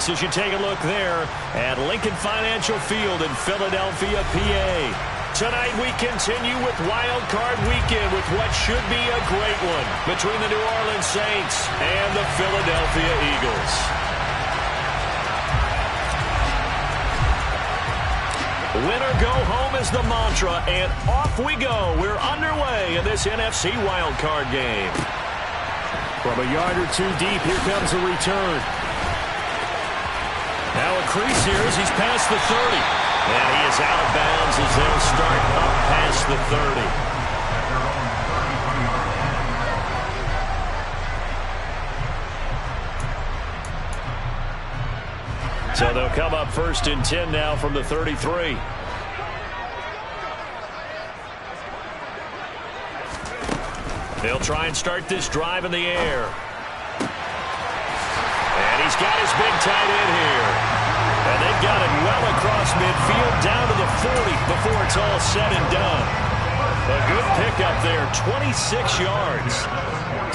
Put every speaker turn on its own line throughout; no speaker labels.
this as you take a look there at Lincoln Financial Field in Philadelphia, PA. Tonight we continue with Wild Card Weekend with what should be a great one between the New Orleans Saints and the Philadelphia Eagles. Win or go home is the mantra, and off we go. We're underway in this NFC Wild Card game. From a yard or two deep, here comes a return. Now a crease here as he's past the 30. And he is out of bounds as they'll start up past the 30. So they'll come up 1st and 10 now from the 33. They'll try and start this drive in the air. And he's got his big tight end here. And they've got it well across midfield down to the 40 before it's all said and done. A good pickup there, 26 yards.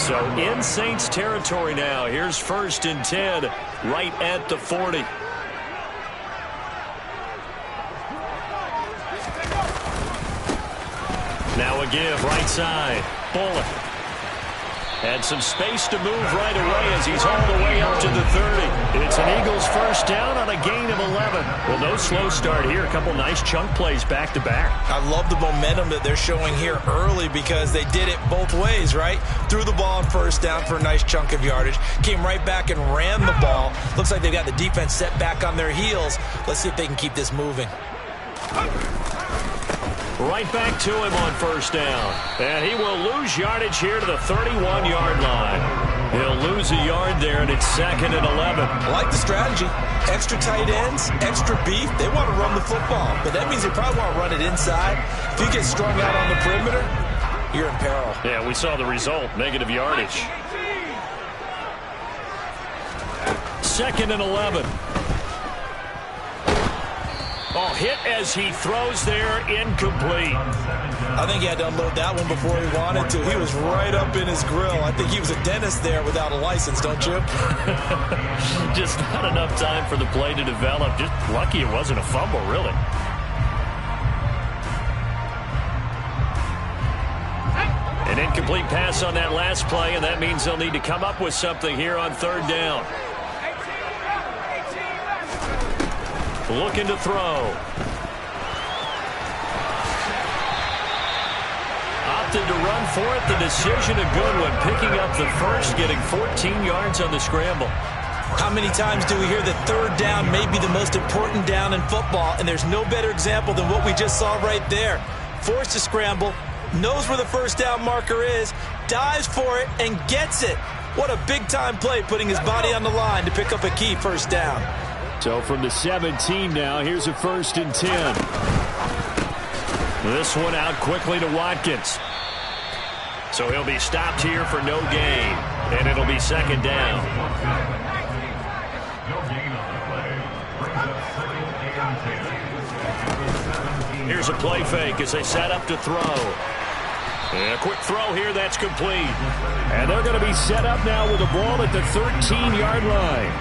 So in Saints territory now. Here's 1st and 10 right at the 40. Now a give right side. Bullock. And some space to move right away as he's all the way up to the 30. It's an Eagles first down on a gain of 11. Well, no slow start here. A couple nice chunk plays back to back.
I love the momentum that they're showing here early because they did it both ways, right? Threw the ball on 1st down for a nice chunk of yardage. Came right back and ran the ball. Looks like they've got the defense set back on their heels. Let's see if they can keep this moving.
Right back to him on 1st down. And he will lose yardage here to the 31-yard line. He'll lose a yard there, and it's 2nd and 11.
I like the strategy. Extra tight ends, extra beef. They want to run the football, but that means they probably want to run it inside. If you get strung out on the perimeter, you're in peril.
Yeah, we saw the result, negative yardage. 2nd and 11. Oh, hit as he throws there, incomplete.
I think he had to unload that one before he wanted to. He was right up in his grill. I think he was a dentist there without a license, don't you?
Just not enough time for the play to develop. Just lucky it wasn't a fumble, really. An incomplete pass on that last play, and that means they'll need to come up with something here on 3rd down. Looking to throw. Opted to run for it. The decision a good one. Picking up the first, getting 14 yards on the scramble.
How many times do we hear that 3rd down may be the most important down in football, and there's no better example than what we just saw right there. Forced to scramble, knows where the 1st down marker is, dives for it, and gets it. What a big-time play, putting his body on the line to pick up a key 1st down.
So from the 17 now, here's a 1st and 10. This one out quickly to Watkins. So he'll be stopped here for no gain, and it'll be 2nd down. Here's a play fake as they set up to throw. And a quick throw here, that's complete. And they're going to be set up now with the ball at the 13-yard line.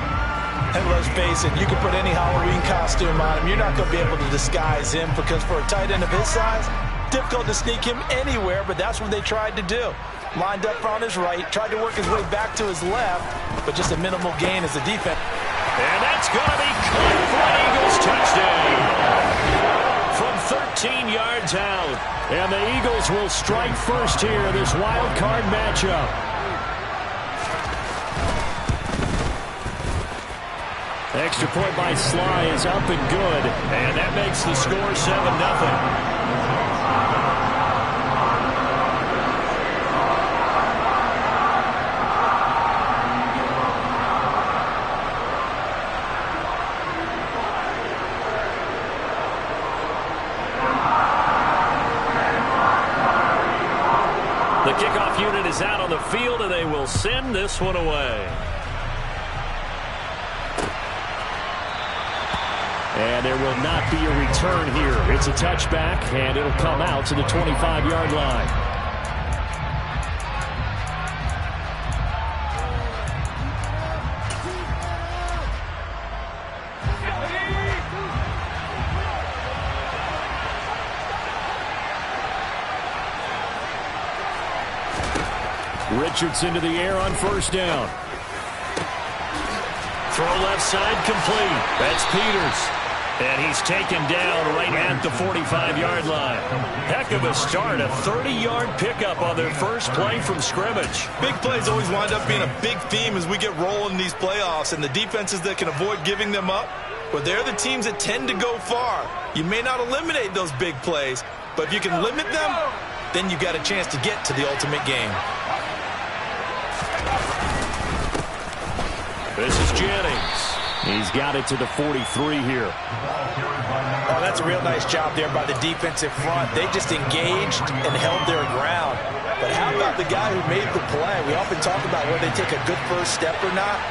And let's face it, you can put any Halloween costume on him. You're not going to be able to disguise him because for a tight end of his size, difficult to sneak him anywhere, but that's what they tried to do. Lined up on his right, tried to work his way back to his left, but just a minimal gain as a defense.
And that's going to be caught for an Eagles touchdown. From 13 yards out. And the Eagles will strike first here in this wild card matchup. Extra point by Sly is up and good. And that makes the score 7-0. The kickoff unit is out on the field, and they will send this one away. And there will not be a return here. It's a touchback, and it'll come out to the 25-yard line. Richardson to the air on first down. Throw left side complete. That's Peters. And he's taken down right at the 45-yard line. Heck of a start. A 30-yard pickup on their first play from scrimmage.
Big plays always wind up being a big theme as we get rolling in these playoffs. And the defenses that can avoid giving them up, well, they're the teams that tend to go far. You may not eliminate those big plays, but if you can limit them, then you've got a chance to get to the ultimate game.
This is Jennings. He's got it to the 43 here.
Oh, that's a real nice job there by the defensive front. They just engaged and held their ground. But how about the guy who made the play? We often talk about whether they take a good first step or not.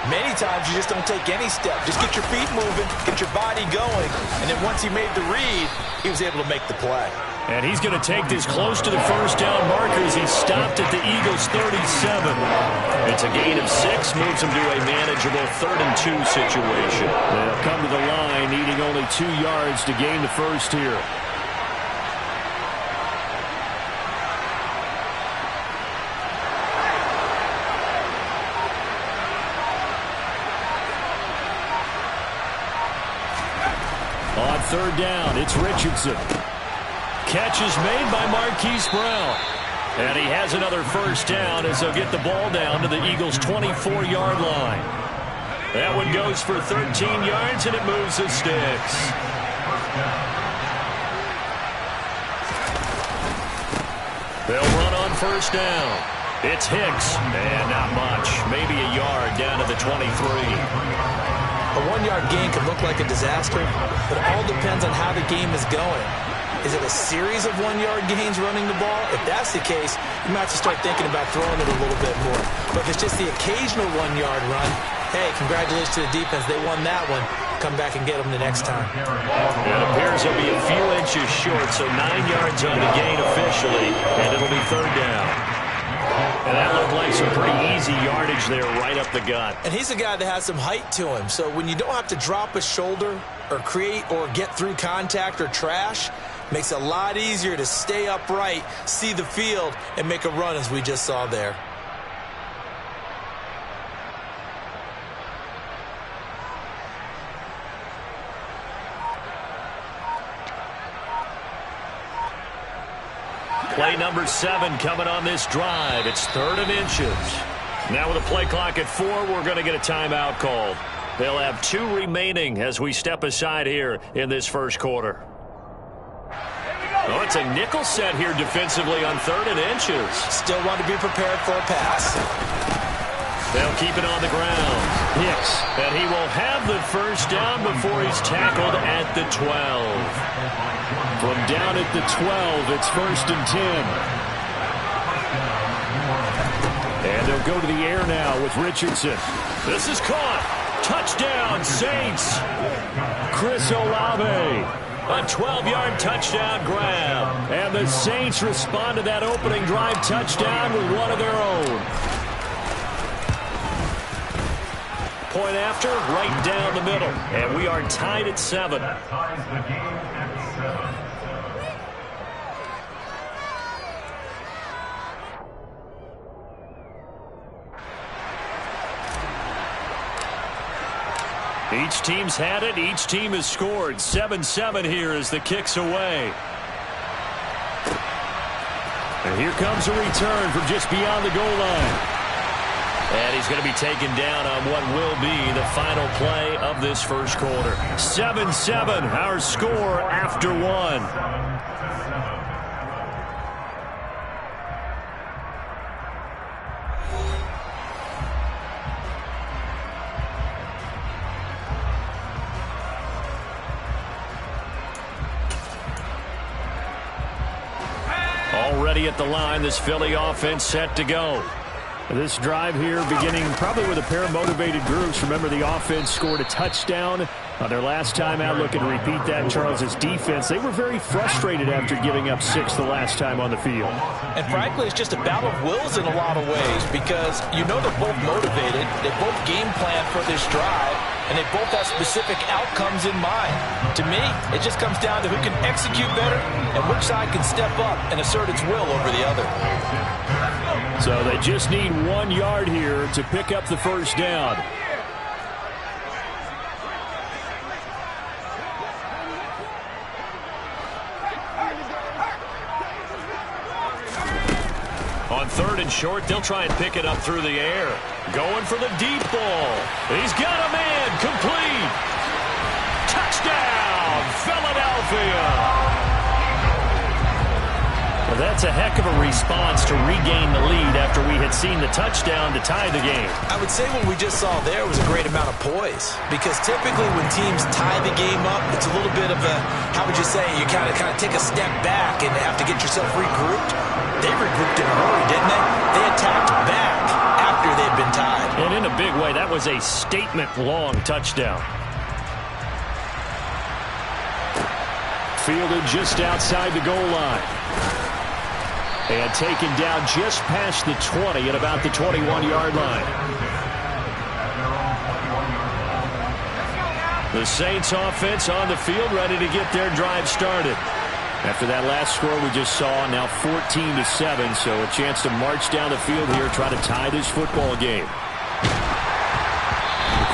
Many times you just don't take any step. Just get your feet moving, get your body going, and then once he made the read, he was able to make the play.
And he's going to take this close to the first down marker as he stopped at the Eagles' 37. It's a gain of 6, moves him to a manageable 3rd-and-2 situation. They'll come to the line needing only 2 yards to gain the first here. On 3rd down, it's Richardson. Catch is made by Marquise Brown. And he has another first down as they'll get the ball down to the Eagles' 24-yard line. That one goes for 13 yards, and it moves the sticks. They'll run on first down. It's Hicks, and not much. Maybe a yard down to the 23.
A 1-yard gain can look like a disaster, but it all depends on how the game is going. Is it a series of 1-yard gains running the ball? If that's the case, you might have to start thinking about throwing it a little bit more. But if it's just the occasional 1-yard run, hey, congratulations to the defense. They won that one. Come back and get them the next time.
It appears they'll be a few inches short, so 9 yards on the gain officially, and it'll be 3rd down. And that looked like some pretty easy yardage there right up the gut.
And he's a guy that has some height to him. So when you don't have to drop a shoulder or create or get through contact or trash, makes it a lot easier to stay upright, see the field, and make a run as we just saw there.
Play number 7 coming on this drive. It's 3rd and inches. Now with a play clock at 4, we're going to get a timeout called. They'll have 2 remaining as we step aside here in this first quarter. Oh, it's a nickel set here defensively on 3rd and inches.
Still want to be prepared for a pass.
They'll keep it on the ground. Hicks. And he will have the first down before he's tackled at the 12. From down at the 12, it's 1st and 10. And they'll go to the air now with Richardson. This is caught. Touchdown, Saints. Chris Olave. A 12-yard touchdown grab. And the Saints respond to that opening drive touchdown with one of their own. Point after, right down the middle. And we are tied at 7. Each team's had it. Each team has scored. 7-7 here as the kick's away. And here comes a return from just beyond the goal line. And he's going to be taken down on what will be the final play of this first quarter. 7-7, our score after 1. Already at the line, this Philly offense set to go. This drive here beginning probably with a pair of motivated groups. Remember, the offense scored a touchdown on their last time out. Looking to repeat that. Charles's defense, they were very frustrated after giving up 6 the last time on the field.
And frankly, it's just a battle of wills in a lot of ways because you know they're both motivated. They both game plan for this drive, and they both have specific outcomes in mind. To me, it just comes down to who can execute better and which side can step up and assert its will over the other.
So they just need 1 yard here to pick up the first down. On 3rd and short, they'll try and pick it up through the air. Going for the deep ball. He's got a man. Complete. Touchdown, Philadelphia. Well, that's a heck of a response to regain the lead after we had seen the touchdown to tie the game.
I would say what we just saw there was a great amount of poise, because typically when teams tie the game up, it's a little bit of a, how would you say, you kind of take a step back and have to get yourself regrouped. They regrouped in a hurry, didn't they? They attacked back after they'd been tied.
And in a big way, that was a statement-long touchdown. Fielded just outside the goal line. And taken down just past the 20 at about the 21-yard line. The Saints offense on the field, ready to get their drive started. After that last score we just saw, now 14-7, so a chance to march down the field here, try to tie this football game.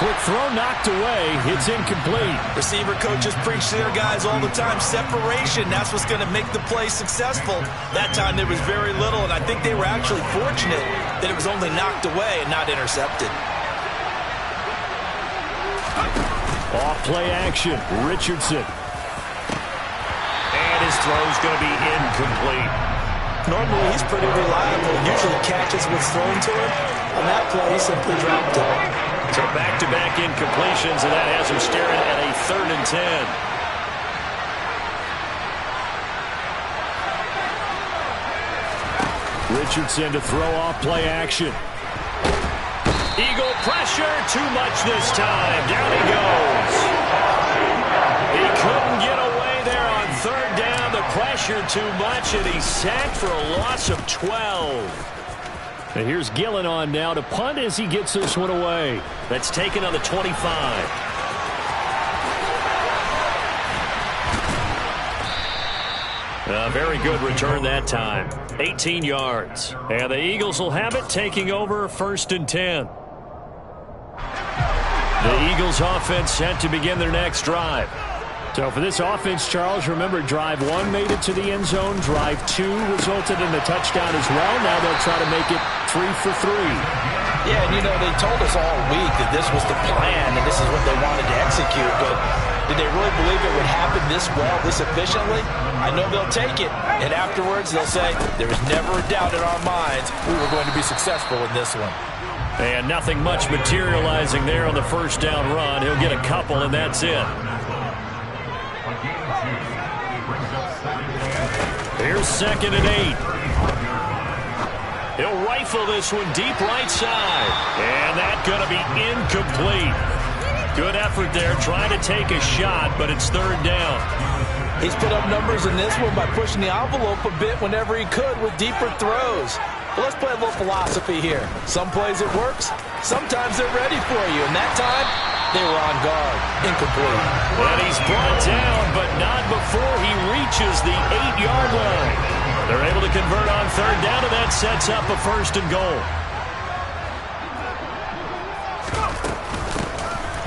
Quick throw knocked away. It's incomplete.
Receiver coaches preach to their guys all the time. Separation, that's what's going to make the play successful. That time there was very little, and I think they were actually fortunate that it was only knocked away and not intercepted.
Off play action. Richardson. And his throw's going to be incomplete.
Normally he's pretty reliable. Usually catches what's thrown to him. On that play, he simply dropped it.
So back-to-back incompletions, and that has him staring at a 3rd and 10. Richardson to throw off play action. Eagle pressure, too much this time. Down he goes. He couldn't get away there on 3rd down. The pressure too much, and he's sacked for a loss of 12. And here's Gillen on now to punt as he gets this one away. That's taken on the 25. A very good return that time. 18 yards. And the Eagles will have it, taking over 1st and 10. The Eagles offense set to begin their next drive. So for this offense, Charles, remember, drive 1 made it to the end zone. Drive 2 resulted in a touchdown as well. Now they'll try to make it 3 for 3.
Yeah, and you know, they told us all week that this was the plan and this is what they wanted to execute. But did they really believe it would happen this well, this efficiently? I know they'll take it. And afterwards, they'll say, there was never a doubt in our minds we were going to be successful in this one.
And nothing much materializing there on the 1st down run. He'll get a couple, and that's it. Here's 2nd and 8. He'll rifle this one deep right side. And that's going to be incomplete. Good effort there, trying to take a shot, but it's 3rd down.
He's put up numbers in this one by pushing the envelope a bit whenever he could with deeper throws. But let's play a little philosophy here. Some plays it works, sometimes they're ready for you. And that time, they were on guard. Incomplete.
And he's brought down, but not before he reaches the 8-yard line. They're able to convert on 3rd down, and that sets up a 1st and goal.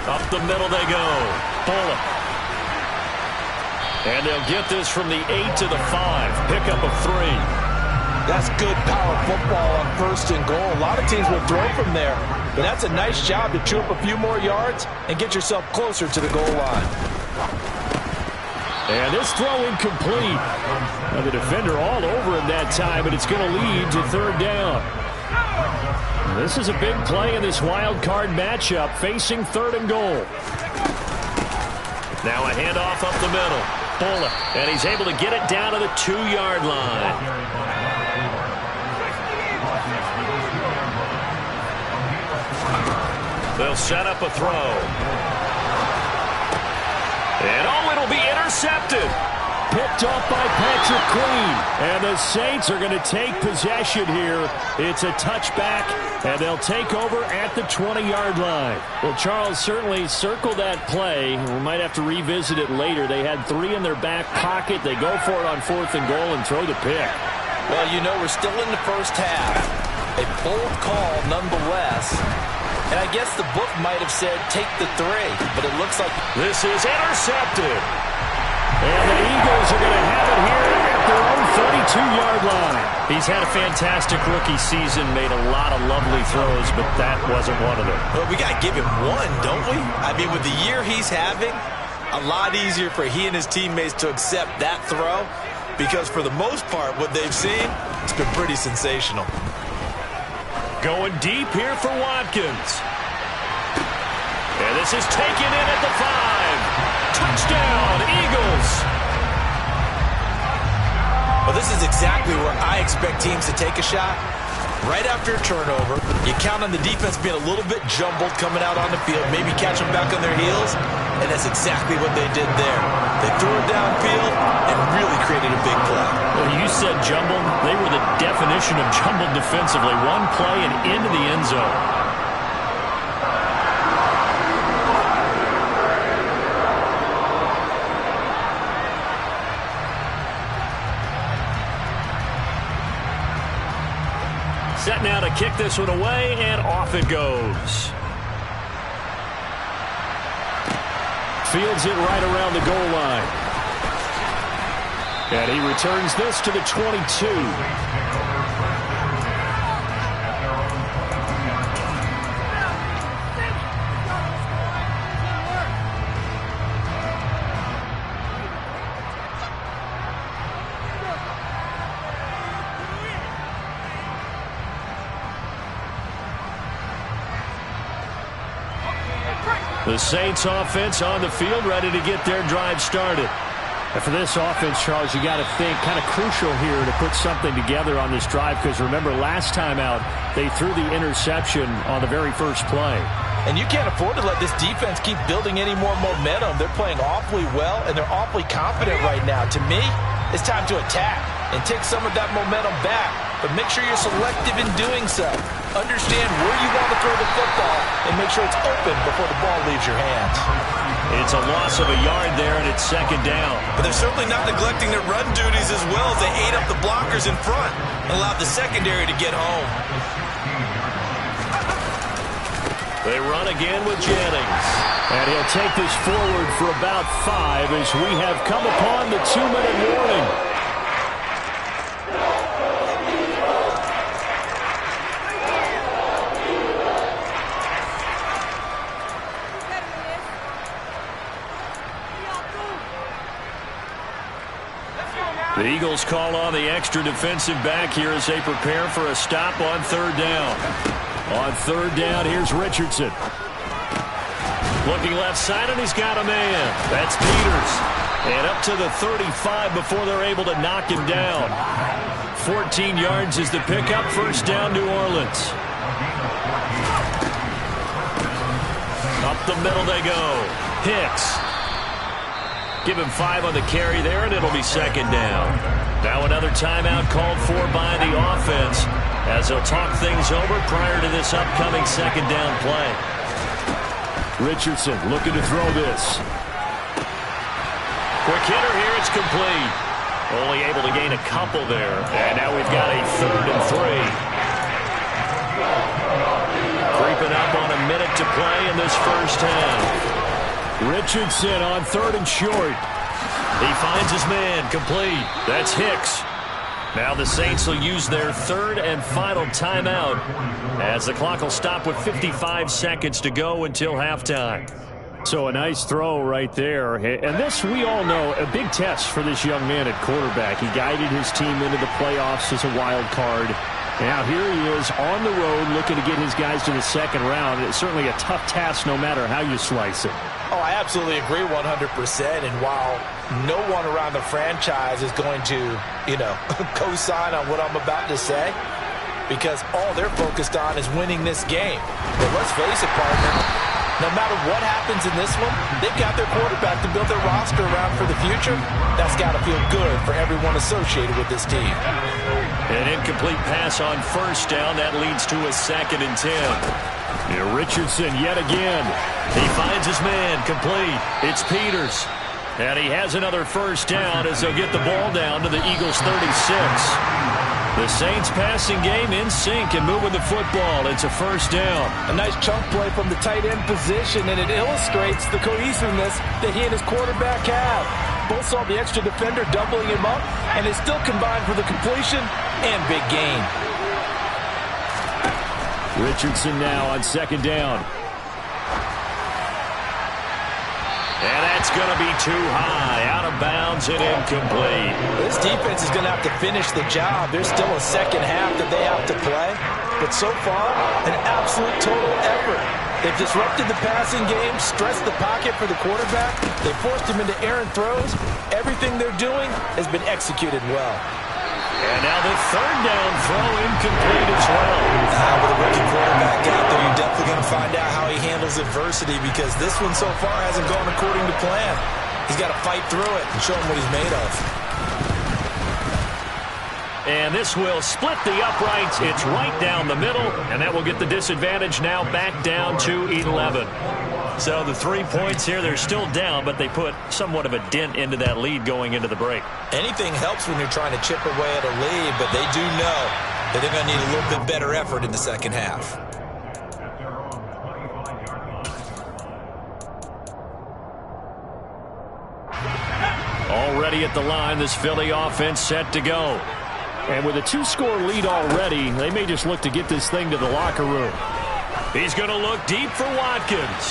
Up the middle they go. Bullock. And they'll get this from the 8 to the 5. Pickup of 3.
That's good power football on 1st and goal. A lot of teams will throw from there. But that's a nice job to chew up a few more yards and get yourself closer to the goal line.
And this throw incomplete. Now the defender all over him that time, but it's going to lead to 3rd down. This is a big play in this wild card matchup, facing 3rd and goal. Now a handoff up the middle. Bullock, and he's able to get it down to the 2-yard line. They'll set up a throw. And it'll be intercepted. Picked off by Patrick Queen. And the Saints are going to take possession here. It's a touchback, and they'll take over at the 20-yard line. Well, Charles, certainly circle that play. We might have to revisit it later. They had 3 in their back pocket. They go for it on 4th and goal and throw the pick.
Well, you know, we're still in the first half. A bold call nonetheless. And I guess the book might have said take the 3, but it looks like
this is intercepted. And the Eagles are going to have it here at their own 32-yard line. He's had a fantastic rookie season, made a lot of lovely throws, but that wasn't one of them.
Well, we got to give him one, don't we? I mean, with the year he's having, a lot easier for he and his teammates to accept that throw, because for the most part, what they've seen, it's been pretty sensational.
Going deep here for Watkins. And this is taken in at the 5. Touchdown, Eagles.
Well, this is exactly where I expect teams to take a shot. Right after a turnover, you count on the defense being a little bit jumbled coming out on the field, maybe catch them back on their heels, and that's exactly what they did there. They threw it downfield and really created a big play.
Well, you said jumbled. They were the definition of jumbled defensively. One play and into the end zone. Set now to kick this one away, and off it goes. Fields it right around the goal line. And he returns this to the 22. The Saints offense on the field, ready to get their drive started. And for this offense, Charles, you got to think kind of crucial here to put something together on this drive, because remember last time out they threw the interception on the very first play.
And you can't afford to let this defense keep building any more momentum. They're playing awfully well, and they're awfully confident right now. To me, it's time to attack and take some of that momentum back. But make sure you're selective in doing so. Understand where you want to throw the football and make sure it's open before the ball leaves your hands.
It's a loss of a yard there, and it's second down.
But they're certainly not neglecting their run duties as well as they ate up the blockers in front and allowed the secondary to get home.
They run again with Jennings. And he'll take this forward for about 5 as we have come upon the 2-minute warning. The Eagles call on the extra defensive back here as they prepare for a stop on third down. On third down, here's Richardson. Looking left side, and he's got a man. That's Peters. And up to the 35 before they're able to knock him down. 14 yards is the pickup. First down, New Orleans. Up the middle they go. Hicks. Give him 5 on the carry there, and it'll be second down. Now another timeout called for by the offense as they'll talk things over prior to this upcoming second down play. Richardson looking to throw this. Quick hitter here, it's complete. Only able to gain a couple there. And now we've got a 3rd and 3. Creeping up on a minute to play in this first half. Richardson on 3rd and short. He finds his man, complete. That's Hicks. Now the Saints will use their 3rd and final timeout as the clock will stop with 55 seconds to go until halftime. So a nice throw right there. And this, we all know, a big test for this young man at quarterback. He guided his team into the playoffs as a wild card. Now here he is on the road looking to get his guys to the second round. It's certainly a tough task no matter how you slice it.
Oh, I absolutely agree 100%. And while no one around the franchise is going to, co-sign on what I'm about to say, because all they're focused on is winning this game. But let's face it, partner, no matter what happens in this one, they've got their quarterback to build their roster around for the future. That's got to feel good for everyone associated with this team.
An incomplete pass on first down. That leads to a 2nd and 10. Richardson yet again. He finds his man, complete. It's Peters. And he has another first down as they'll get the ball down to the Eagles' 36. The Saints passing game in sync and moving the football. It's a first down.
A nice chunk play from the tight end position, and it illustrates the cohesiveness that he and his quarterback have. Both saw the extra defender doubling him up, and they still combined for the completion and big gain.
Richardson now on second down. And that's going to be too high. Out of bounds and incomplete.
This defense is going to have to finish the job. There's still a second half that they have to play. But so far, an absolute total effort. They've disrupted the passing game, stressed the pocket for the quarterback. They forced him into errant throws. Everything they're doing has been executed well.
And now the third down throw incomplete as well.
With a rookie quarterback out there, you're definitely going to find out how he handles adversity, because this one so far hasn't gone according to plan. He's got to fight through it and show him what he's made of.
And this will split the uprights. It's right down the middle, and that will get the disadvantage now back down to 11. So the 3 points here, they're still down, but they put somewhat of a dent into that lead going into the break.
Anything helps when you're trying to chip away at a lead, but they do know that they're going to need a little bit better effort in the second half.
Already at the line, this Philly offense set to go. And with a 2-score lead already, they may just look to get this thing to the locker room. He's going to look deep for Watkins.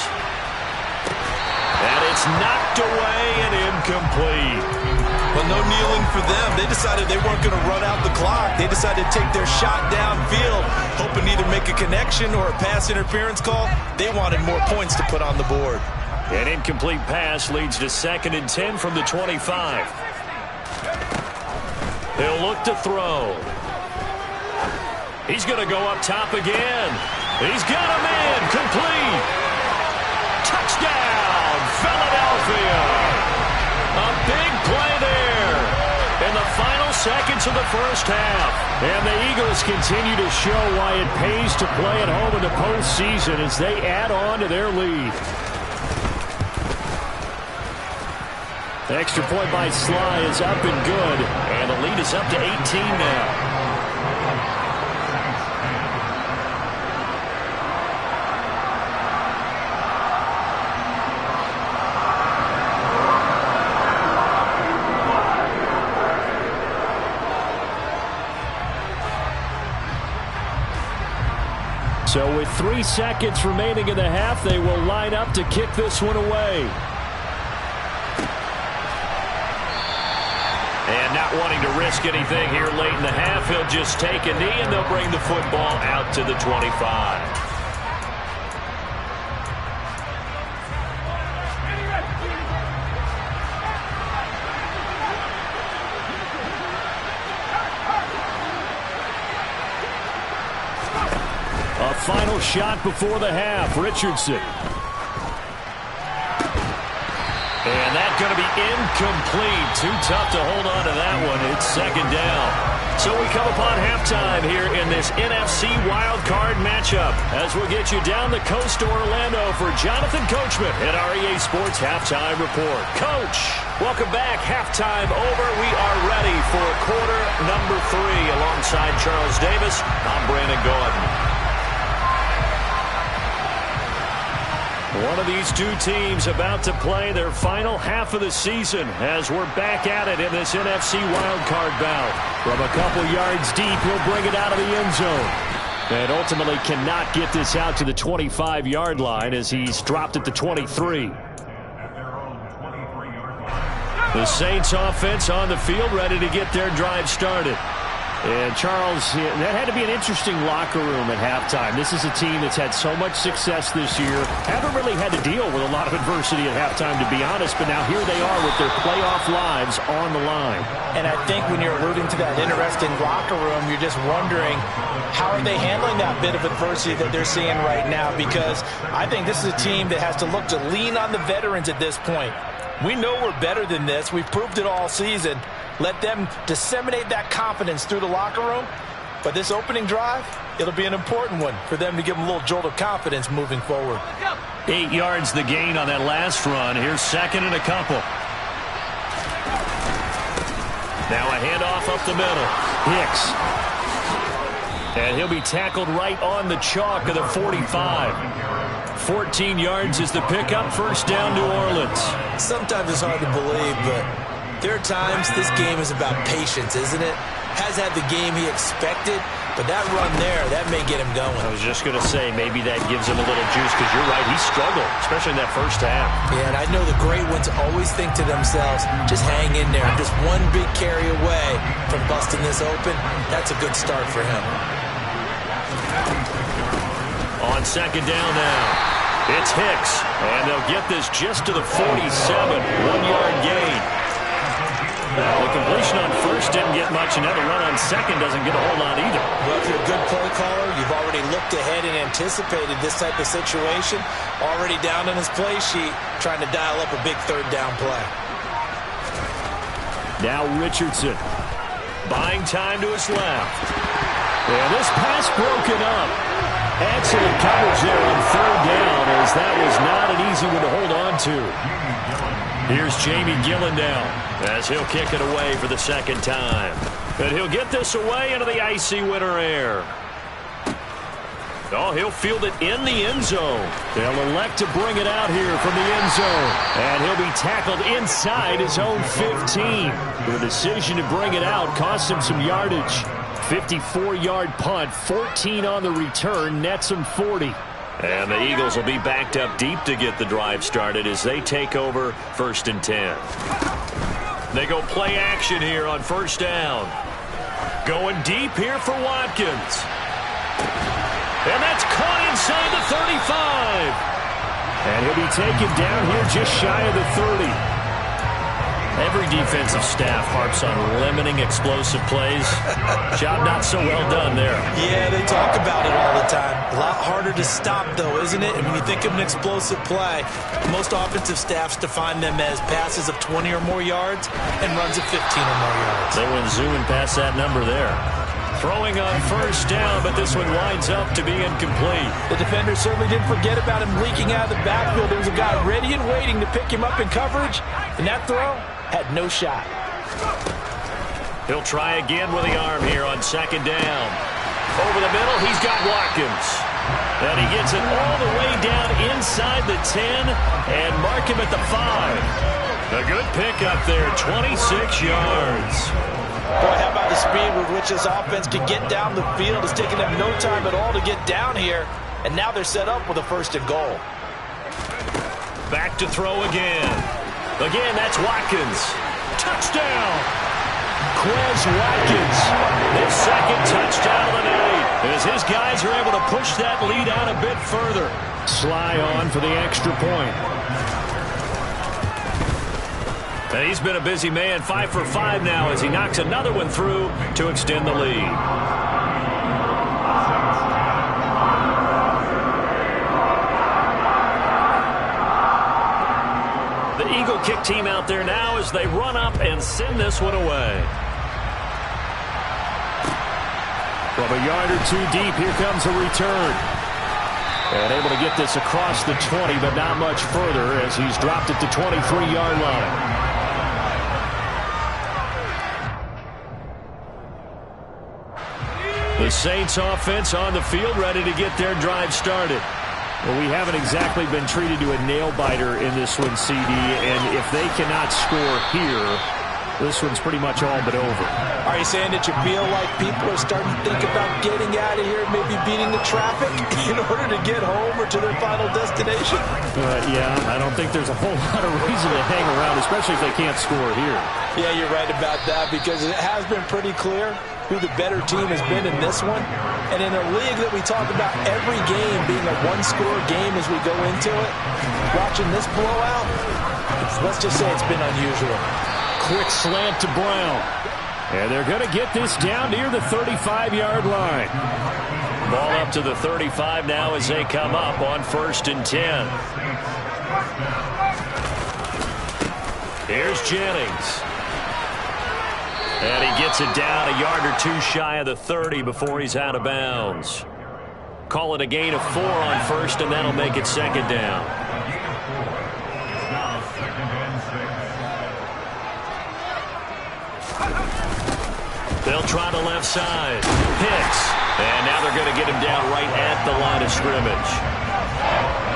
And it's knocked away and incomplete.
Well, no kneeling for them. They decided they weren't going to run out the clock. They decided to take their shot downfield, hoping to either make a connection or a pass interference call. They wanted more points to put on the board.
An incomplete pass leads to 2nd and 10 from the 25. He'll look to throw. He's going to go up top again. He's got a man. Complete. Touchdown, Philadelphia. A big play there in the final seconds of the first half. And the Eagles continue to show why it pays to play at home in the postseason as they add on to their lead. The extra point by Sly is up and good, and the lead is up to 18 now. So with 3 seconds remaining in the half, they will line up to kick this one away. And not wanting to risk anything here late in the half, he'll just take a knee and they'll bring the football out to the 25. A final shot before the half, Richardson. And that's going to be incomplete. Too tough to hold on to that one. It's 2nd down. So we come upon halftime here in this NFC wildcard matchup as we'll get you down the coast to Orlando for Jonathan Coachman at our EA Sports Halftime Report. Coach, welcome back. Halftime over. We are ready for quarter number 3 alongside Charles Davis. I'm Brandon Gaudin. One of these two teams about to play their final half of the season as we're back at it in this NFC wildcard bout. From a couple yards deep, he'll bring it out of the end zone. And ultimately cannot get this out to the 25-yard line as he's dropped at the 23. The Saints offense on the field ready to get their drive started. And Charles, that had to be an interesting locker room at halftime. This is a team that's had so much success this year. Haven't really had to deal with a lot of adversity at halftime, to be honest. But now here they are with their playoff lives on the line.
And I think when you're alluding to that interesting locker room, you're just wondering how are they handling that bit of adversity that they're seeing right now? Because I think this is a team that has to look to lean on the veterans at this point. We know we're better than this. We've proved it all season. Let them disseminate that confidence through the locker room. But this opening drive, it'll be an important one for them to give them a little jolt of confidence moving forward.
8 yards the gain on that last run. Here's 2nd and a couple. Now a handoff up the middle. Hicks And he'll be tackled right on the chalk of the 45. 14 yards is the pickup. First down, New Orleans.
Sometimes it's hard to believe, but there are times this game is about patience, isn't it? Has had the game he expected, but that run there, that may get him going.
I was just going to say, maybe that gives him a little juice, because you're right, he struggled, especially in that first half.
Yeah, and I know the great ones always think to themselves, just hang in there. Just one big carry away from busting this open. That's a good start for him.
On second down now, it's Hicks, and they'll get this just to the 47, 1-yard gain. The completion on first didn't get much, and now the run on second doesn't get a whole lot either.
Well, if you're a good play caller, you've already looked ahead and anticipated this type of situation. Already down on his play sheet, trying to dial up a big third down play.
Now Richardson, buying time to his left. And this pass broken up. Excellent coverage there on third down, as that was not an easy one to hold on to. Here's Jamie Gillen down, as he'll kick it away for the second time. And he'll get this away into the icy winter air. Oh, he'll field it in the end zone. They'll elect to bring it out here from the end zone. And he'll be tackled inside his own 15. The decision to bring it out cost him some yardage. 54-yard punt, 14 on the return, nets him 40. And the Eagles will be backed up deep to get the drive started as they take over first and 10. They go play action here on first down. Going deep here for Watkins. And that's caught inside the 35. And he'll be taken down here just shy of the 30. Every defensive staff harps on limiting explosive plays. Job not so well done there.
Yeah, they talk about it all the time. A lot harder to stop, though, isn't it? And when you think of an explosive play, most offensive staffs define them as passes of 20 or more yards and runs of 15 or more yards.
They went zooming past that number there. Throwing on first down, but this one winds up to be incomplete.
The defender certainly didn't forget about him leaking out of the backfield. There was a guy ready and waiting to pick him up in coverage, and that throw had no shot.
He'll try again with the arm here on second down. Over the middle, he's got Watkins. And he gets it all the way down inside the 10 and mark him at the 5. A good pickup there, 26 yards.
Boy, how about the speed with which this offense can get down the field? It's taking them no time at all to get down here. And now they're set up with a first and goal.
Back to throw again. Again, that's Watkins. Touchdown! Quez Watkins. His second touchdown of the night, as his guys are able to push that lead out a bit further. Sly on for the extra point. And he's been a busy man, 5 for 5 now, as he knocks another one through to extend the lead. The Eagle kick team out there now as they run up and send this one away. From a yard or two deep, here comes a return. And able to get this across the 20, but not much further as he's dropped at the 23-yard line. The Saints offense on the field, ready to get their drive started. Well, we haven't exactly been treated to a nail-biter in this one, CD, and if they cannot score here, this one's pretty much all but over.
Are you saying that you feel like people are starting to think about getting out of here, maybe beating the traffic in order to get home or to their final destination?
Yeah, I don't think there's a whole lot of reason to hang around, especially if they can't score here.
Yeah, you're right about that, because it has been pretty clear who the better team has been in this one. And in a league that we talk about every game being a one-score game as we go into it, watching this blowout, let's just say it's been unusual.
Quick slant to Brown. And they're going to get this down near the 35-yard line. Ball up to the 35 now as they come up on first and 10. Here's Jennings. And he gets it down a yard or two shy of the 30 before he's out of bounds. Call it a gain of 4 on first, and that'll make it second down. They'll try the left side. Hicks. And now they're going to get him down right at the line of scrimmage.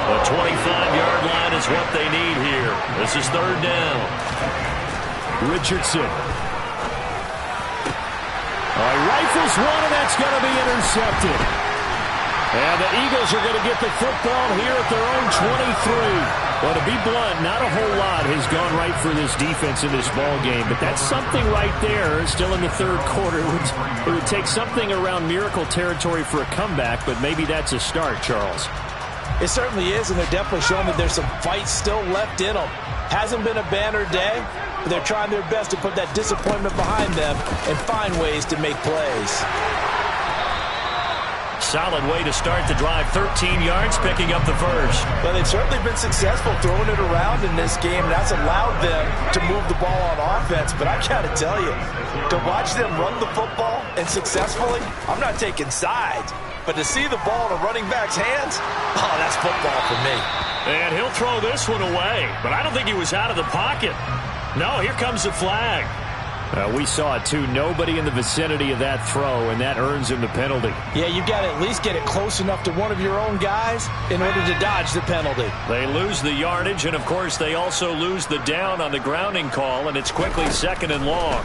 The 25-yard line is what they need here. This is third down.
Richardson. Rifles one, and that's going to be intercepted. And the Eagles are going to get the football here at their own 23. Well, to be blunt, not a whole lot has gone right for this defense in this ball game, but that's something right there. Still in the third quarter. It would take something around miracle territory for a comeback, but maybe that's a start, Charles.
It certainly is, and they're definitely showing that there's some fight still left in them. Hasn't been a banner day, but they're trying their best to put that disappointment behind them and find ways to make plays.
Solid way to start the drive. 13 yards, picking up the first.
Well, they've certainly been successful throwing it around in this game. That's allowed them to move the ball on offense. But I got to tell you, to watch them run the football and successfully, I'm not taking sides. But to see the ball in a running back's hands, oh, that's football for me.
And he'll throw this one away. But I don't think he was out of the pocket. No, here comes the flag.
We saw it, too. Nobody in the vicinity of that throw, and that earns him the penalty.
Yeah, you've got to at least get it close enough to one of your own guys in order to dodge the penalty.
They lose the yardage, and, of course, they also lose the down on the grounding call, and it's quickly second and long.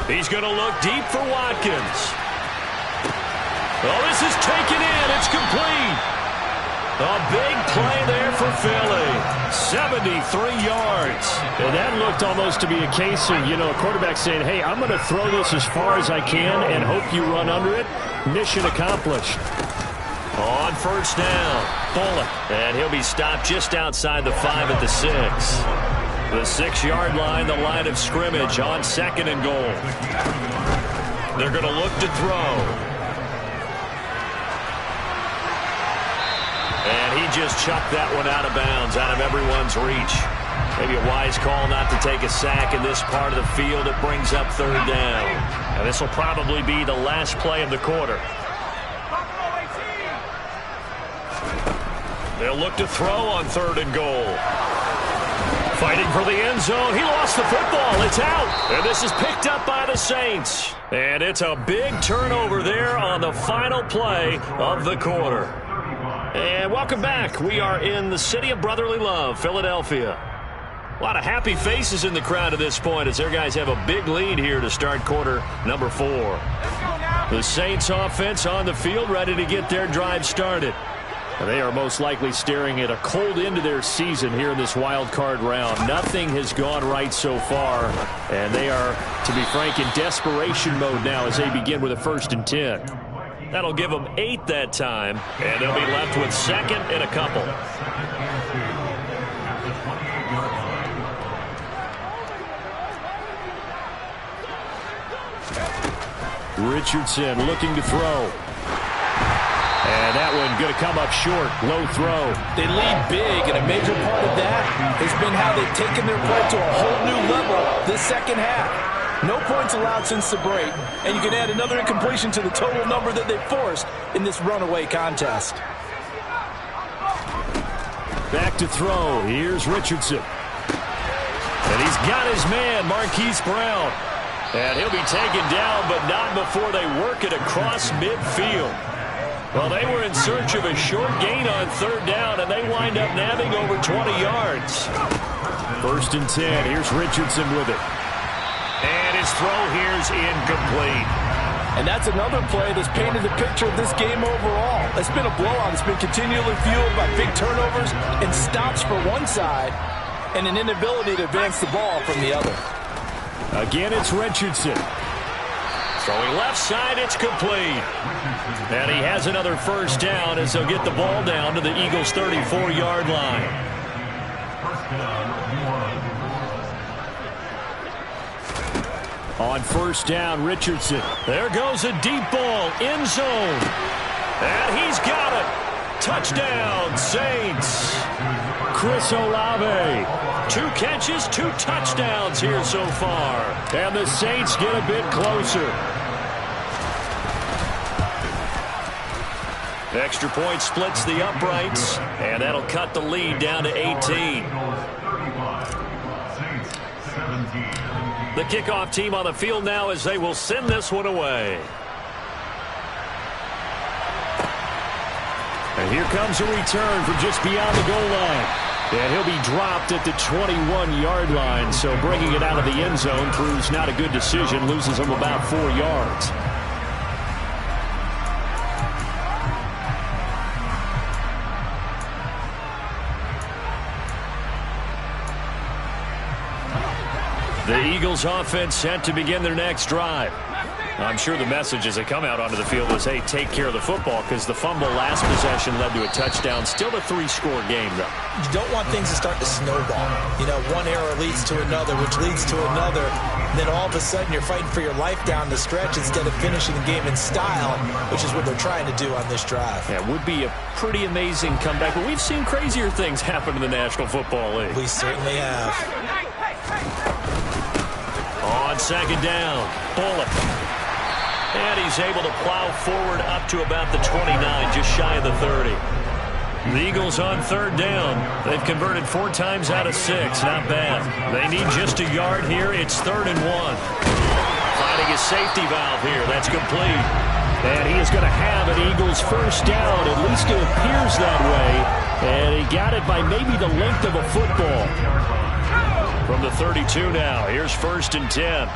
He's going to look deep for Watkins. Oh, this is taken in. It's complete. A big play there for Philly. 73 yards.
And that looked almost to be a case of, a quarterback saying, hey, I'm going to throw this as far as I can and hope you run under it. Mission accomplished.
On first down, Bullock. And he'll be stopped just outside the 5 at the 6. The 6-yard line, the line of scrimmage on second and goal. They're going to look to throw. And he just chucked that one out of bounds, out of everyone's reach. Maybe a wise call not to take a sack in this part of the field. It brings up third down. And this will probably be the last play of the quarter. They'll look to throw on third and goal. Fighting for the end zone. He lost the football. It's out. And this is picked up by the Saints. And it's a big turnover there on the final play of the quarter. And welcome back. We are in the city of brotherly love, Philadelphia. A lot of happy faces in the crowd at this point as their guys have a big lead here to start quarter number 4. The Saints offense on the field ready to get their drive started. They are most likely staring at a cold end of their season here in this wild card round. Nothing has gone right so far, and they are, to be frank, in desperation mode now as they begin with a 1st and 10. That'll give them 8 that time, and they'll be left with second and a couple.
Richardson looking to throw. And that one going to come up short. Low throw.
They lead big, and a major part of that has been how they've taken their play to a whole new level this second half. No points allowed since the break, and you can add another incompletion to the total number that they forced in this runaway contest.
Back to throw. Here's Richardson.
And he's got his man, Marquise Brown. And he'll be taken down, but not before they work it across midfield. Well, they were in search of a short gain on third down, and they wind up nabbing over 20 yards.
1st and 10. Here's Richardson with it.
And his throw here's incomplete.
And that's another play that's painted the picture of this game overall. It's been a blowout. It's been continually fueled by big turnovers and stops for one side and an inability to advance the ball from the other.
Again, it's Richardson.
Throwing left side, it's complete. And he has another first down as they'll get the ball down to the Eagles' 34-yard line.
On first down, Richardson.
There goes a deep ball, end zone. And he's got it. Touchdown, Saints.
Chris Olave.
2 catches, 2 touchdowns here so far.
And the Saints get a bit closer.
Extra point splits the uprights, and that'll cut the lead down to 18. The kickoff team on the field now as they will send this one away.
here comes a return from just beyond the goal line. And he'll be dropped at the 21-yard line. So bringing it out of the end zone proves not a good decision. Loses him about 4 yards. The Eagles offense set to begin their next drive. I'm sure the message as they come out onto the field was, hey, take care of the football, because the fumble last possession led to a touchdown. Still a 3-score game, though.
You don't want things to start to snowball. You know, one error leads to another, which leads to another. And then all of a sudden you're fighting for your life down the stretch instead of finishing the game in style, which is what they're trying to do on this drive.
Yeah, it would be a pretty amazing comeback, but we've seen crazier things happen in the National Football League.
We certainly have.
On second down, Bullock. And he's able to plow forward up to about the 29, just shy of the 30. The Eagles on third down. They've converted 4 times out of 6. Not bad. They need just a yard here. It's 3rd and 1. Finding a safety valve here. That's complete. And he is going to have an Eagles first down. At least it appears that way. And he got it by maybe the length of a football. From the 32 now. Here's 1st and 10.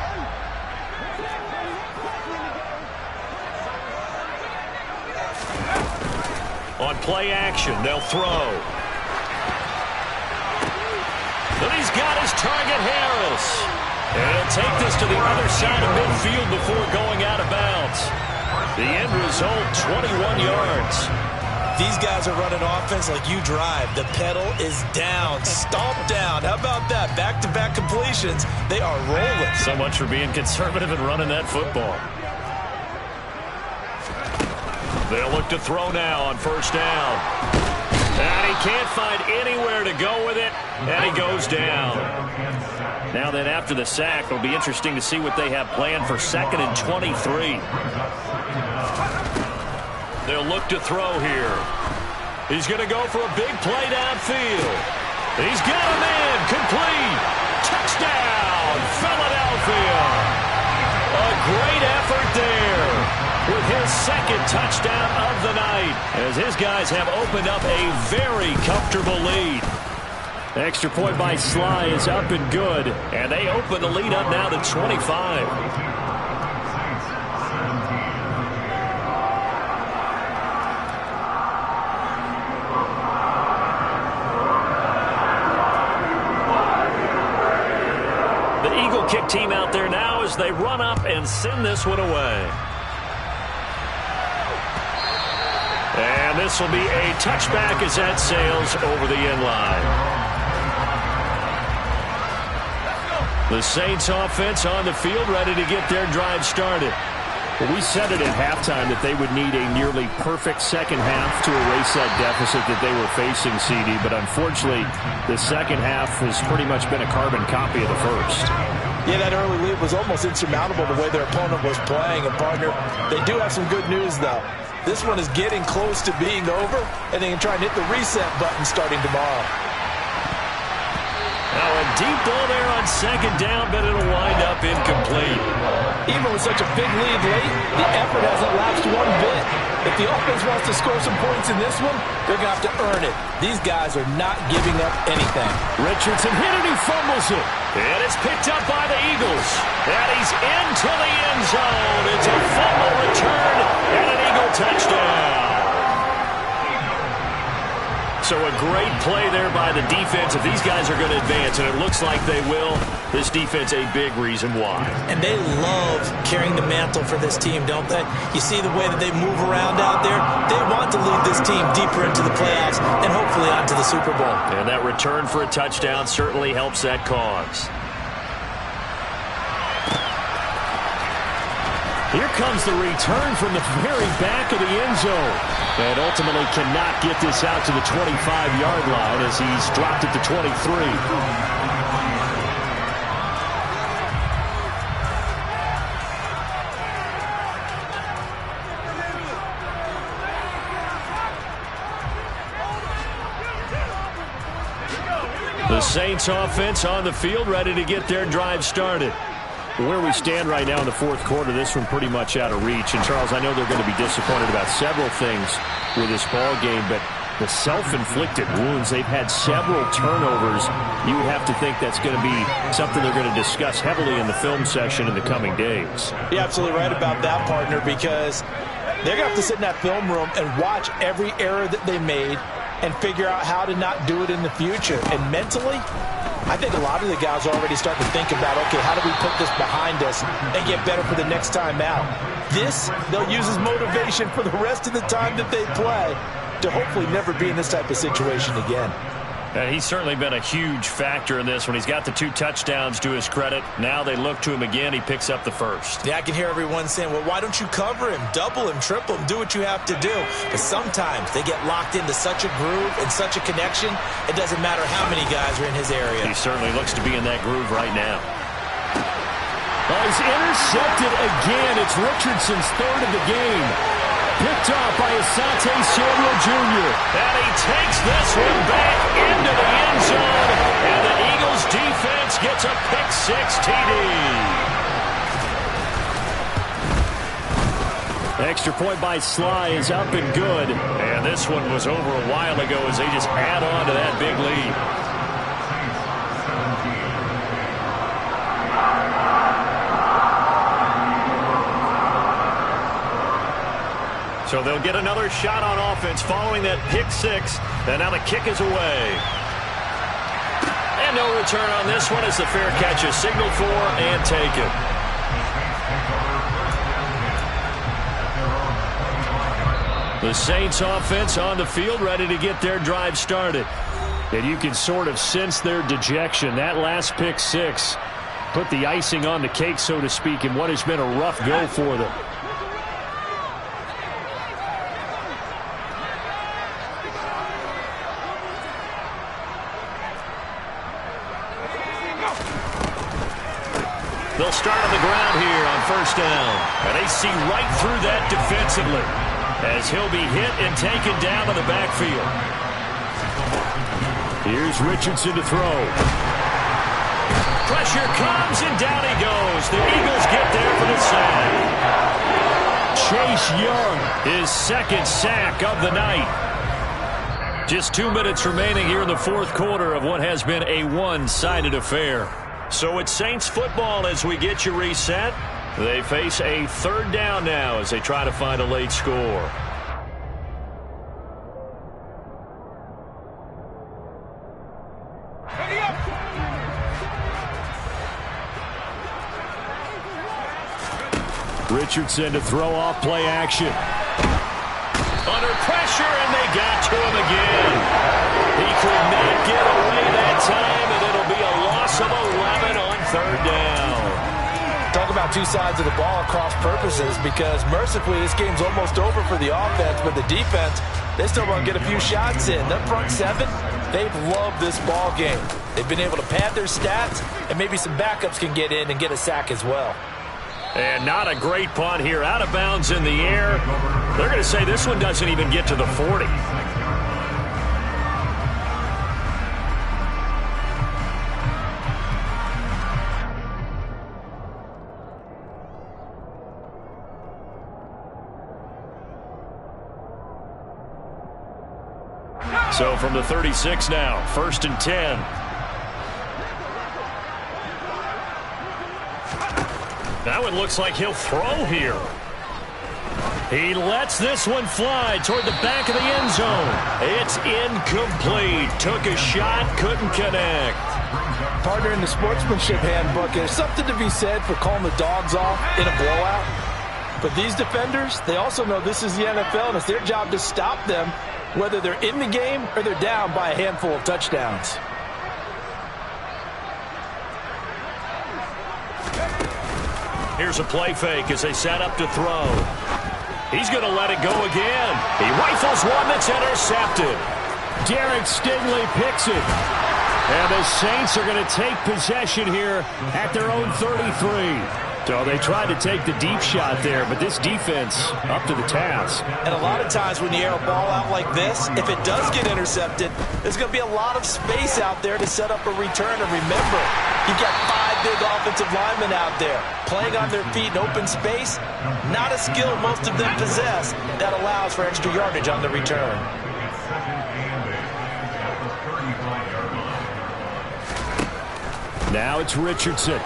On play action, they'll throw. But he's got his target, Harris. And he'll take this to the other side of midfield before going out of bounds. The end result, 21 yards.
These guys are running offense like you drive. The pedal is down, stomp down. How about that? Back-to-back completions. They are rolling.
So much for being conservative and running that football. They'll look to throw now on first down. And he can't find anywhere to go with it, and he goes down. Now then, after the sack, it'll be interesting to see what they have planned for 2nd and 23. They'll look to throw here. He's going to go for a big play downfield. He's got a man, complete. Touchdown, Philadelphia. A great effort there with his 2nd touchdown of the night, as his guys have opened up a very comfortable lead. The extra point by Sly is up and good, and they open the lead up now to 25. The Eagle kick team out there now as they run up and send this one away. And this will be a touchback as that sails over the end line. The Saints offense on the field, ready to get their drive started. Well, we said it at halftime that they would need a nearly perfect second half to erase that deficit that they were facing, CD. But unfortunately, the second half has pretty much been a carbon copy of the first.
Yeah, that early lead was almost insurmountable the way their opponent was playing. And, partner, they do have some good news, though. This one is getting close to being over, and they can try and hit the reset button starting tomorrow.
Now a deep ball there on second down, but it'll wind up incomplete.
Even with such a big lead late, the effort hasn't lapsed one bit. If the offense wants to score some points in this one, they're going to have to earn it. These guys are not giving up anything.
Richardson hit it, he fumbles it. And it's picked up by the Eagles. And he's into the end zone. It's a fumble return and an Eagle touchdown. So a great play there by the defense. If these guys are going to advance, and it looks like they will, this defense a big reason why.
And they love carrying the mantle for this team, don't they? You see the way that they move around out there? They want to lead this team deeper into the playoffs and hopefully onto the Super Bowl.
And that return for a touchdown certainly helps that cause. Here comes the return from the very back of the end zone. And ultimately cannot get this out to the 25-yard line as he's dropped it to 23. The Saints offense on the field ready to get their drive started. Where we stand right now in the fourth quarter, this one pretty much out of reach. And, Charles, I know they're going to be disappointed about several things with this ball game, but the self-inflicted wounds, they've had several turnovers. You would have to think that's going to be something they're going to discuss heavily in the film session in the coming days.
You're absolutely right about that, partner, because they're going to have to sit in that film room and watch every error that they made and figure out how to not do it in the future. And mentally, I think a lot of the guys are already starting to think about, okay, how do we put this behind us and get better for the next time out? This, they'll use as motivation for the rest of the time that they play to hopefully never be in this type of situation again.
He's certainly been a huge factor in this when he's got the 2 touchdowns to his credit. Now they look to him again. He picks up the first.
Yeah, I can hear everyone saying, well, why don't you cover him, double him, triple him, do what you have to do. But sometimes they get locked into such a groove and such a connection, it doesn't matter how many guys are in his area.
He certainly looks to be in that groove right now. Well, he's intercepted again. It's Richardson's third of the game. Picked off by Asante Samuel Jr.
And he takes this one back into the end zone. And the Eagles defense gets a pick-6 TD.
Extra point by Sly is up and good.
And this one was over a while ago as they just add on to that big lead. So they'll get another shot on offense following that pick-6. And now the kick is away. And no return on this one as the fair catch is signaled for and taken. The Saints offense on the field ready to get their drive started. And you can sort of sense their dejection. That last pick-6 put the icing on the cake, so to speak, in what has been a rough go for them. They'll start on the ground here on first down. And they see right through that defensively as he'll be hit and taken down to the backfield.
Here's Richardson to throw.
Pressure comes and down he goes. The Eagles get there for the sack.
Chase Young,
his second sack of the night. Just 2 minutes remaining here in the fourth quarter of what has been a one-sided affair. So it's Saints football as we get you reset. They face a third down now as they try to find a late score.
Richardson to throw off play action.
Under pressure, and they got to him again. He could not get away that time, and it'll be a loss of 11 on third down.
Talk about 2 sides of the ball across purposes, because mercifully this game's almost over for the offense, but the defense, they still want to get a few shots in. That front 7, they've loved this ball game. They've been able to pad their stats, and maybe some backups can get in and get a sack as well.
And not a great punt here. Out of bounds in the air. They're going to say this one doesn't even get to the 40. So from the 36 now, 1st and 10. Now it looks like he'll throw here. He lets this one fly toward the back of the end zone. It's incomplete. Took a shot, couldn't connect.
Partner, in the sportsmanship handbook, there's something to be said for calling the dogs off in a blowout. But these defenders, they also know this is the NFL, and it's their job to stop them, whether they're in the game or they're down by a handful of touchdowns.
Here's a play fake as they set up to throw. He's going to let it go again. He rifles one that's intercepted.
Derek Stingley picks it. And the Saints are going to take possession here at their own 33. So they tried to take the deep shot there, but this defense up to the task.
And a lot of times when you air a ball out like this, if it does get intercepted, there's going to be a lot of space out there to set up a return. And remember, you've got 5 big offensive linemen out there playing on their feet in open space. Not a skill most of them possess that allows for extra yardage on the return.
Now it's Richardson.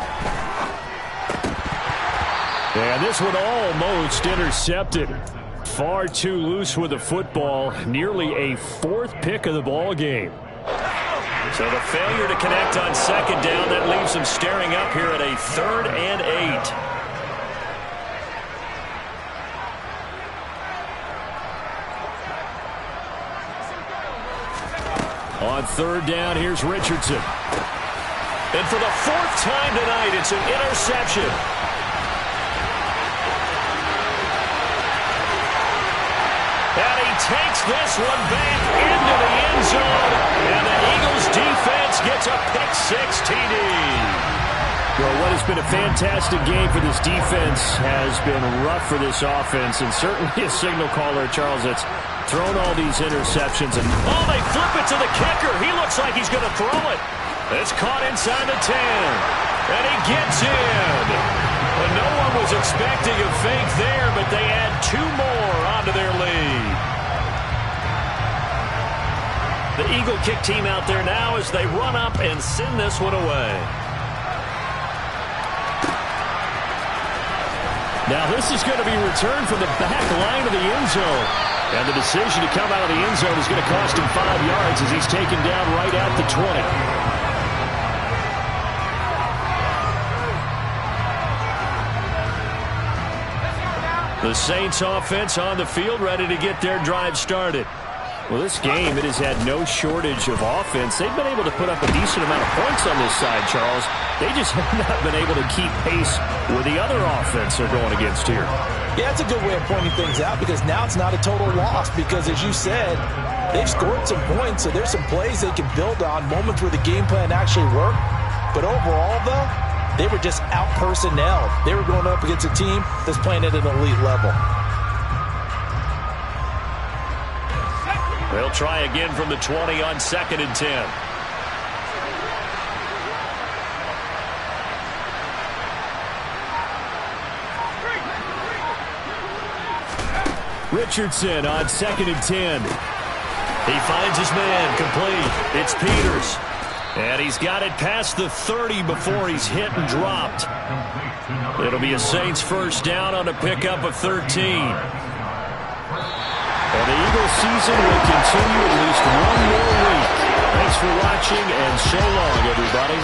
And this one almost intercepted. Far too loose with the football. Nearly a 4th pick of the ball game.
So the failure to connect on 2nd down, that leaves them staring up here at a 3rd and 8.
On 3rd down, here's Richardson.
And for the 4th time tonight, it's an interception. And he takes this one back into the end zone. And the Eagles defense gets a pick-6 TD.
Well, what has been a fantastic game for this defense has been rough for this offense. And certainly a signal caller, Charles, that's thrown all these interceptions. And
oh, they flip it to the kicker. He looks like he's going to throw it. It's caught inside the 10. And he gets in. And no one was expecting a fake there, but they add 2 more onto their lead. The Eagle kick team out there now as they run up and send this one away.
Now this is going to be returned from the back line of the end zone. And the decision to come out of the end zone is going to cost him 5 yards as he's taken down right at the 20.
The Saints offense on the field, ready to get their drive started.
Well, this game, it has had no shortage of offense. They've been able to put up a decent amount of points on this side, Charles. They just have not been able to keep pace with the other offense they're going against here.
Yeah, that's a good way of pointing things out because now it's not a total loss because, as you said, they've scored some points, so there's some plays they can build on, moments where the game plan actually worked. But overall, though, they were just out-personnelled. They were going up against a team that's playing at an elite level.
They'll try again from the 20 on 2nd and 10.
Richardson on 2nd and 10.
He finds his man complete. It's Peters. And he's got it past the 30 before he's hit and dropped. It'll be a Saints 1st down on a pickup of 13.
And the Eagles season will continue at least 1 more week. Thanks for watching, and so long, everybody.